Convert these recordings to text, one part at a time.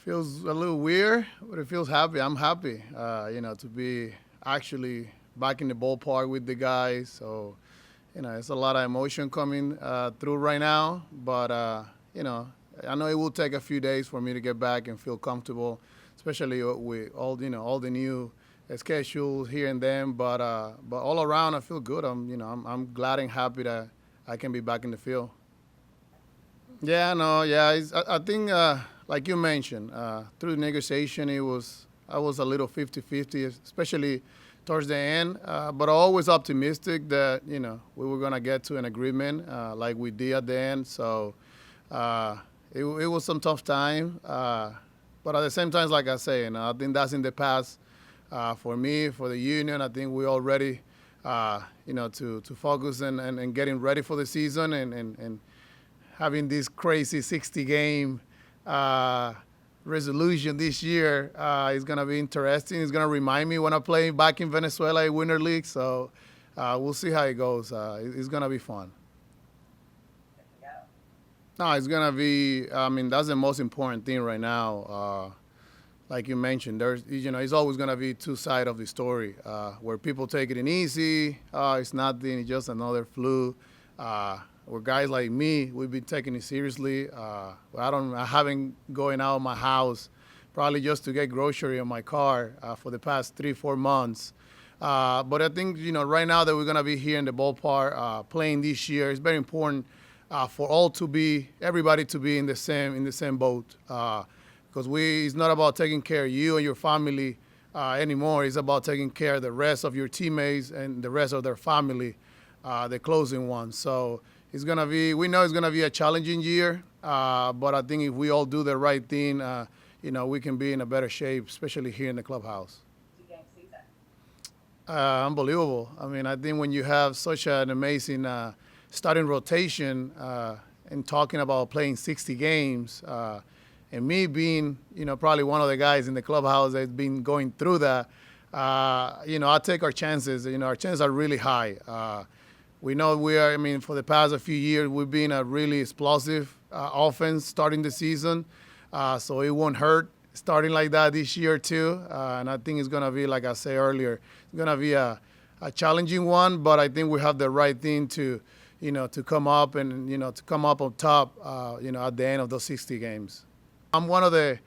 Feels a little weird, but it feels happy. I'm happy, to be actually back in the ballpark with the guys. So, it's a lot of emotion coming through right now. But, I know it will take a few days for me to get back and feel comfortable, especially with all the new schedules here and then. But all around, I feel good. I'm glad and happy that I can be back in the field. Yeah, no, yeah. I think, like you mentioned, through the negotiation, I was a little 50-50, especially towards the end. But always optimistic that we were gonna get to an agreement, like we did at the end. So it was some tough time, but at the same time, like I say, I think that's in the past. For me, for the union, I think we're all ready, to focus and getting ready for the season and having this crazy 60-game resolution this year is going to be interesting. It's going to remind me when I play back in Venezuela in Winter League. So we'll see how it goes. It's going to be fun. No, it's going to be, that's the most important thing right now. Like you mentioned, it's always going to be two sides of the story, where people take it in easy. It's nothing, it's just another flu. Where guys like me, we've been taking it seriously. I haven't going out of my house probably just to get grocery in my car for the past 3-4 months. But I think, right now that we're going to be here in the ballpark playing this year, it's very important for everybody to be in the same boat. Because it's not about taking care of you and your family anymore. It's about taking care of the rest of your teammates and the rest of their family, the closing ones. So we know it's gonna be a challenging year, but I think if we all do the right thing, we can be in a better shape, especially here in the clubhouse. Unbelievable. I think when you have such an amazing starting rotation and talking about playing 60 games, and me being, probably one of the guys in the clubhouse that's been going through that, I take our chances. Our chances are really high. We know for the past few years, we've been a really explosive offense starting the season. So it won't hurt starting like that this year too. And I think it's going to be, like I said earlier, it's going to be a challenging one, but I think we have the right thing to come up and, to come up on top, at the end of those 60 games. I'm one of the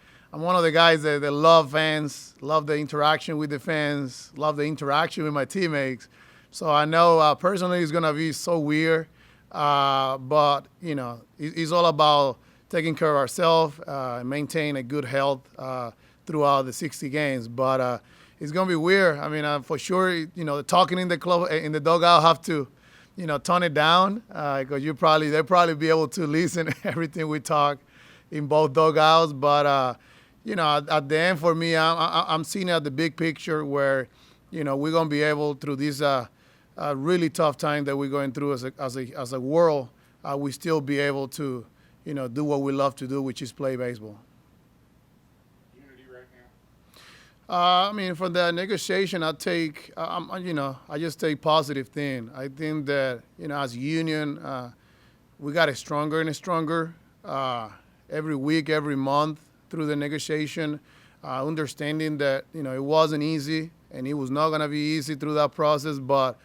guys that love fans, love the interaction with the fans, love the interaction with my teammates. So I know personally it's going to be so weird, but, it's all about taking care of ourselves, maintain a good health throughout the 60 games. But it's going to be weird. For sure, talking in the club, in the dugout, have to, tone it down because they'll probably be able to listen to everything we talk in both dugouts. But, at the end for me, I'm seeing at the big picture where, we're going to be able through this really tough time that we're going through as a world, we still be able to, do what we love to do, which is play baseball. Unity right now? For the negotiation, I just take positive thing. I think that, as a union, we got stronger and stronger every week, every month through the negotiation, understanding that, it wasn't easy and it was not going to be easy through that process. But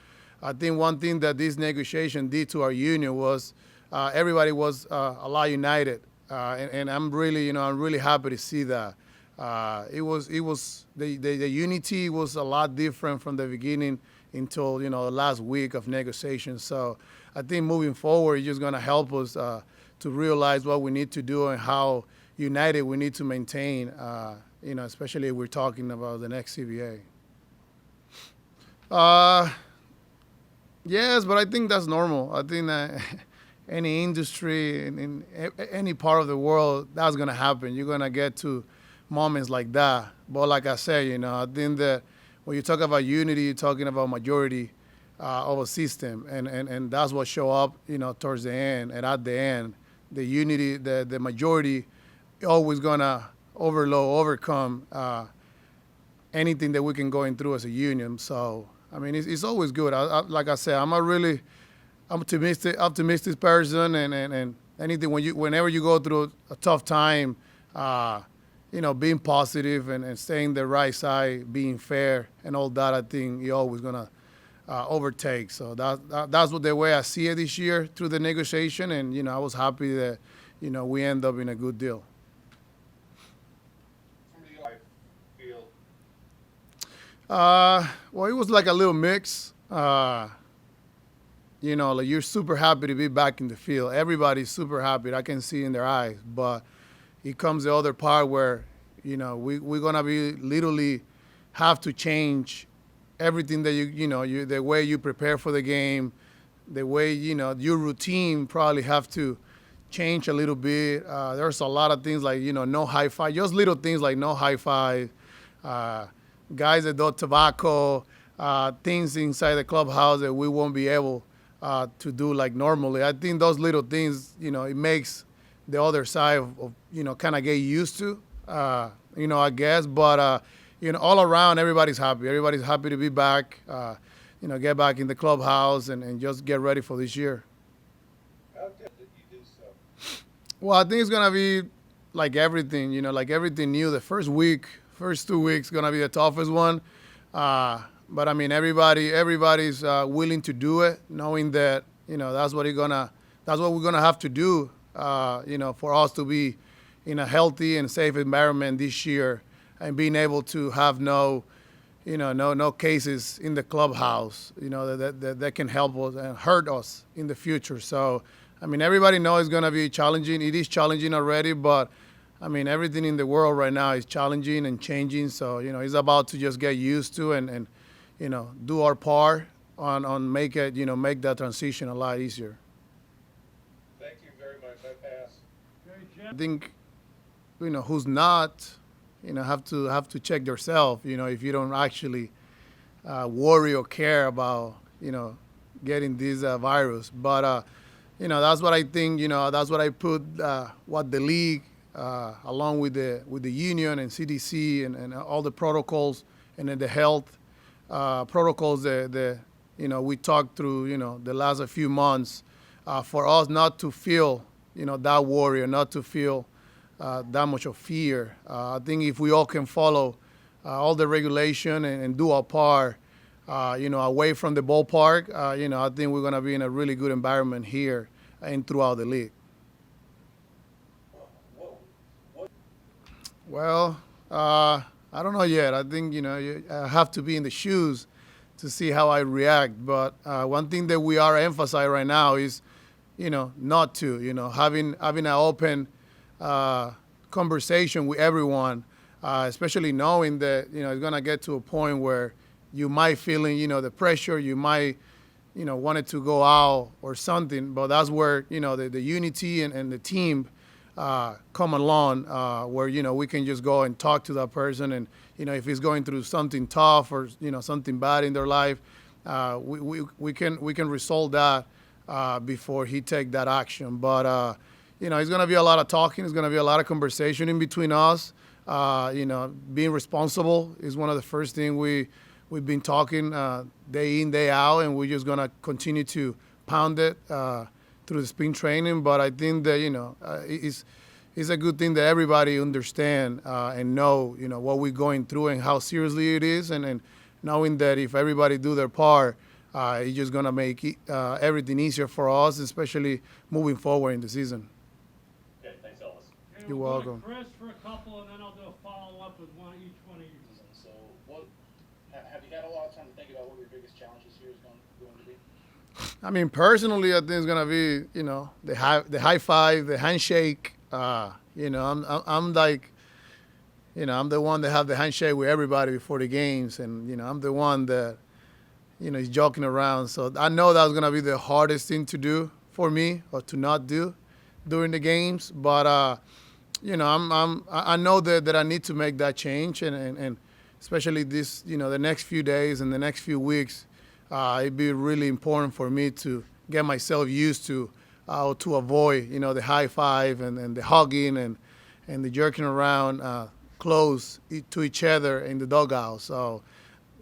I think one thing that this negotiation did to our union was everybody was a lot united, and I'm really happy to see that. The unity was a lot different from the beginning until the last week of negotiations. So I think moving forward, it's just going to help us to realize what we need to do and how united we need to maintain. Especially if we're talking about the next CBA. Yes, but I think that's normal. I think that any industry in any part of the world, that's going to happen. You're going to get to moments like that. But like I said, I think that when you talk about unity, you're talking about majority of a system. And that's what show up, towards the end. And at the end, the unity, the majority always going to overcome anything that we can go through as a union. So, it's always good. Like I said, I'm a really optimistic person, and anything whenever you go through a tough time, being positive and staying the right side, being fair and all that, I think you're always going to overtake. So that's what the way I see it this year through the negotiation. And, I was happy that, we end up in a good deal. From the life field, Well, it was like a little mix. Like you're super happy to be back in the field. Everybody's super happy. I can see in their eyes. But it comes the other part where, we're going to be literally have to change everything that the way you prepare for the game, the way, your routine probably have to change a little bit. There's a lot of things like, no high five, just little things like no high five, guys that do tobacco, things inside the clubhouse that we won't be able to do like normally. I think those little things, it makes the other side of kind of get used to, I guess. But, all around, everybody's happy. Everybody's happy to be back, get back in the clubhouse and just get ready for this year. how did you do so? Well, I think it's going to be like everything, like everything new. The first 2 weeks, going to be the toughest one. But, I mean, everybody's willing to do it, knowing that, that's what we're going to have to do, for us to be in a healthy and safe environment this year and being able to have no cases in the clubhouse, that can help us and hurt us in the future. So, I mean, everybody knows it's going to be challenging. It is challenging already, but, I mean, everything in the world right now is challenging and changing. So, it's about to just get used to and do our part on make that transition a lot easier. Thank you very much. I pass. I think, who's not, have to check yourself, if you don't actually worry or care about, getting this virus. But, that's what I think, that's what I put, what the league, along with the union and CDC and all the protocols and then the health protocols that we talked through, the last few months, for us not to feel, that worry or not to feel that much of fear. I think if we all can follow all the regulation and do our part, away from the ballpark, I think we're going to be in a really good environment here and throughout the league. Well, I don't know yet. I think, I have to be in the shoes to see how I react. But one thing that we are emphasizing right now is, not to, having an open conversation with everyone, especially knowing that, it's going to get to a point where you might feeling, the pressure, you might, wanted to go out or something, but that's where, the unity and the team come along, where, we can just go and talk to that person. And, if he's going through something tough or, something bad in their life, we can resolve that before he take that action. But, it's going to be a lot of talking. It's going to be a lot of conversation in between us. Being responsible is one of the first things we've been talking day in, day out, and we're just going to continue to pound it through the spring training. But I think that, it's a good thing that everybody understand and know, what we're going through and how seriously it is. And knowing that if everybody do their part, it's just going to make everything easier for us, especially moving forward in the season. Okay, thanks, Elvis. Okay, You're we'll go to welcome. Chris for a couple, and then I'll do a follow-up with each one of you. So, have you had a lot of time to think about what your biggest challenge this year is going to be? I mean, personally, I think it's gonna be, the high five, the handshake. I'm like, I'm the one that have the handshake with everybody before the games, and I'm the one that, is joking around. So I know that's gonna be the hardest thing to do for me or to not do during the games. But I know that I need to make that change, and especially this, the next few days and the next few weeks. It'd be really important for me to get myself used to avoid, the high five and the hugging and the jerking around close to each other in the dugout. So,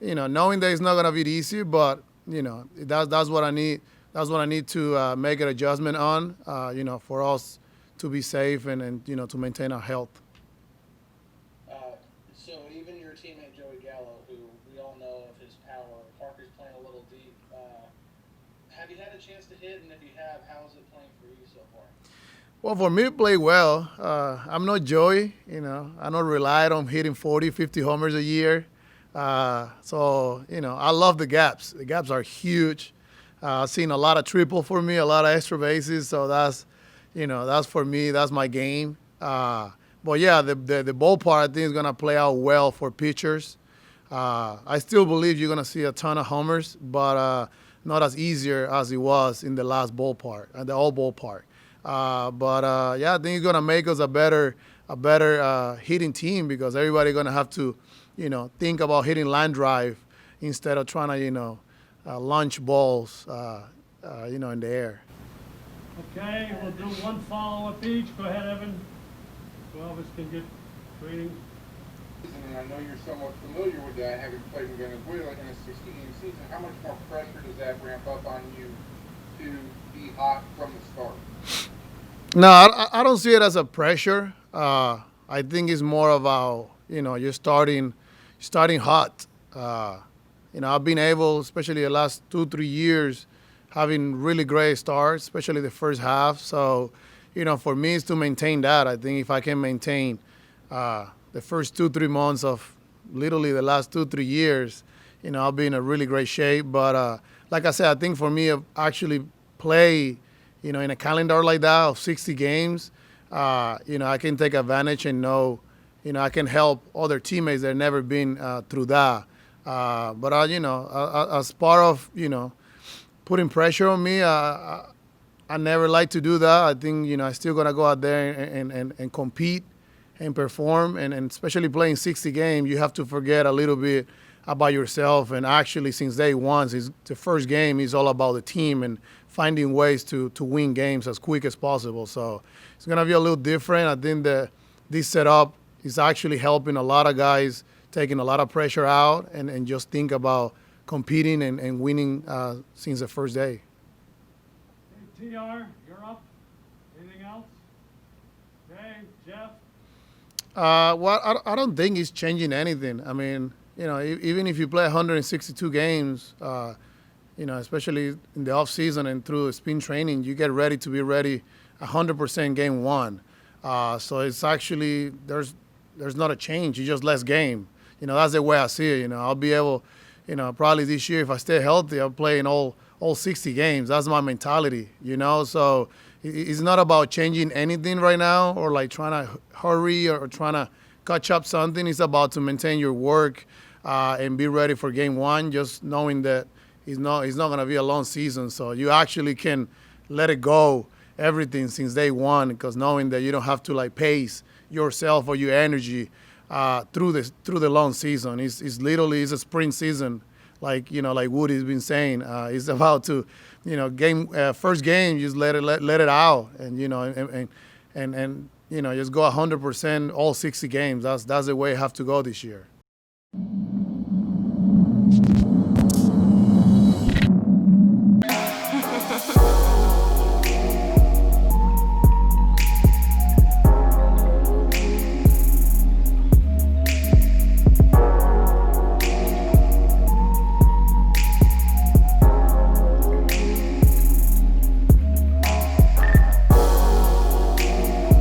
knowing that it's not going to be easy, but, that's what I need. That's what I need to make an adjustment on, for us to be safe and to maintain our health. So even your teammate Joey Gallo, who we all know of his power, Parker's playing a little deep. Have you had a chance to hit? And if you have, how is it playing for you so far? Well, for me to play well, I'm not Joey. I don't rely on hitting 40, 50 homers a year. So, I love the gaps. The gaps are huge. I've seen a lot of triple for me, a lot of extra bases. So that's for me. That's my game. But yeah, the ballpark I think is gonna play out well for pitchers. I still believe you're gonna see a ton of homers, but not as easier as it was in the last ballpark, the old ballpark. Yeah, I think it's gonna make us a better hitting team because everybody's gonna have to, think about hitting line drive instead of trying to, launch balls, in the air. Okay, we'll do one follow-up each. Go ahead, Evan. So Elvis can get training. And I know you're somewhat familiar with that, having played in Venezuela in a 60-game season. How much more pressure does that ramp up on you to be hot from the start? No, I don't see it as a pressure. I think it's more about, you're starting hot. I've been able, especially the last 2-3 years, having really great starts, especially the first half. So, for me, it's to maintain that. I think if I can maintain the first 2-3 months of literally the last 2-3 years, I'll be in a really great shape. But like I said, I think for me, actually play, in a calendar like that of 60 games, I can take advantage and know, I can help other teammates that have never been through that. But as part of, putting pressure on me, I never like to do that. I think, I still going to go out there and compete and perform. And especially playing 60 games, you have to forget a little bit about yourself. And actually, since day one, since the first game is all about the team and finding ways to win games as quick as possible. So it's going to be a little different. I think that this setup is actually helping a lot of guys, taking a lot of pressure out and just think about competing and winning since the first day. Okay, TR, you're up. Anything else? Okay, Jeff? Well, I don't think it's changing anything. I mean, even if you play 162 games, especially in the off season and through spring training, you get ready to be ready 100% game one. So it's actually there's not a change. It's just less game. That's the way I see it. I'll be able, probably this year if I stay healthy, I'll play in all 60 games. That's my mentality. So it's not about changing anything right now or like trying to hurry or trying to catch up something. It's about to maintain your work and be ready for game one, just knowing that it's not going to be a long season. So you actually can let it go, everything since day one, because knowing that you don't have to like pace yourself or your energy through the long season. It's literally a sprint season, like Woody's been saying. It's about to, first game, just let it out, and just go 100% all 60 games. That's the way you have to go this year.